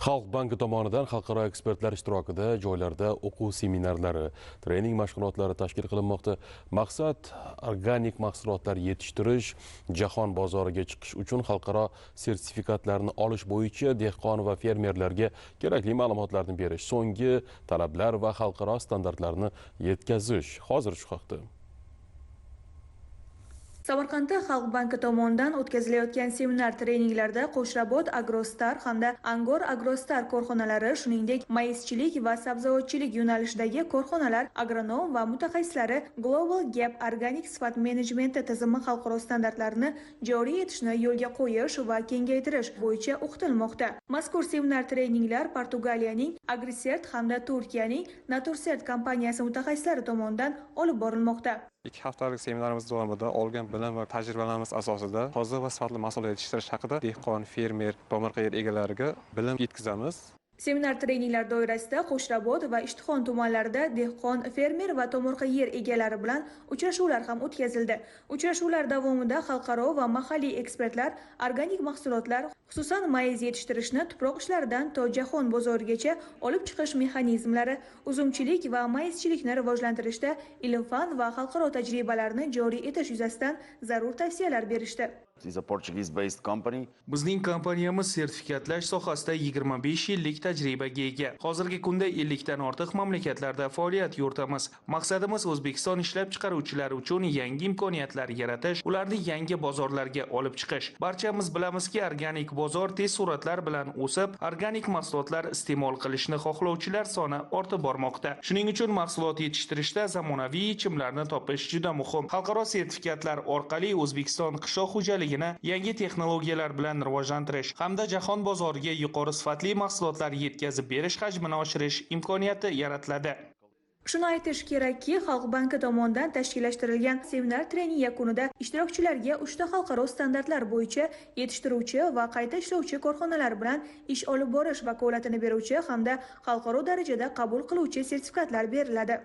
Xalq banki tomonidan xalqaro ekspertlar ishtirokida joylarda o'quv seminarlari, trening mashg'ulotlari tashkil qilinmoqda. Maqsad organik mahsulotlar yetishtirish, jahon bozoriga chiqish uchun xalqaro sertifikatlarni olish bo'yicha dehqon va fermerlarga kerakli ma'lumotlarni berish, so'nggi talablar va xalqaro standartlarni yetkazish. Hozir shu haqda. Samarqandda Xalq banki tomonidan o'tkazilayotgan seminar treninglarda Qo'shrabot Agrostar hamda Angor Agrostar korxonalari, shuningdek maizchilik va sabzavotchilik yo'nalishidagi korxonalar, agronom va mutaxassislari Global Gap Organic sifat menejmenti tizimi xalqaro standartlarini joriy etishni yo'lga qo'yish va kengaytirish bo'yicha o'qitilmoqda. Mazkur seminar treninglar Portugaliyaning Agrisert hamda Turkiyaning Natursert kompaniyasi mutaxassislari tomonidan olib borilmoqda. 2 haftalik seminarimiz davomida olgan bilim va tajribalarimiz asosida toza va sifatli mahsulot yetishtirish haqida dehqon, fermer, tomorqa yer egalariga bilim yetkazamiz. Seminar treninglar doirasida Qo'shrabot va Ishtixon tumanlarida dehqon, fermer va tomorqa yer egalari bilan uchrashuvlar ham o'tkazildi. Uchrashuvlar davomida xalqaro va mahalliy ekspertlar organik mahsulotlar, xususan mayiz yetishtirishni tuproq ishlaridan to jahon bozorigacha olib chiqish mexanizmlari, uzumchilik va mayizchilikni rivojlantirishda ilm-fan va xalqaro tajribalarni joriy etish yuzasidan zarur tavsiyalar berishdi. Bizning kompaniyamiz sertifikatlash sohasida 25 yillik tajribaga ega. Hozirgi kunda 50 dan ortiq mamlakatlarda faoliyat yuritamiz. Maqsadimiz O'zbekiston ishlab chiqaruvchilari uchun yangi imkoniyatlar yaratish, ularni yangi bozorlarga olib chiqish. Barchamiz bilamizki, organik bozor tez sur'atlar bilan o'sib, organik mahsulotlar iste'mol qilishni xohlovchilar soni ortib bormoqda. Shuning uchun mahsulot yetishtirishda zamonaviy yechimlarni topish juda muhim. Xalqaro sertifikatlar orqali O'zbekiston qishloq xo'jaligi yangi texnologiyalar bilan rivojlantirish hamda jahon bozoriga yuqori sifatli mahsulotlar yetkazib berish hajmini oshirish imkoniyati yaratiladi. Shuni aytish kerakki, Xalq banki tomonidan tashkillashtirilgan seminar trening yakunida ishtirokchilarga 3 ta xalqaro standartlar bo'yicha yetishtiruvchi va qayta ishlovchi korxonalar bilan ish olib borish vakolatini beruvchi hamda xalqaro darajada qabul qiluvchi sertifikatlar beriladi.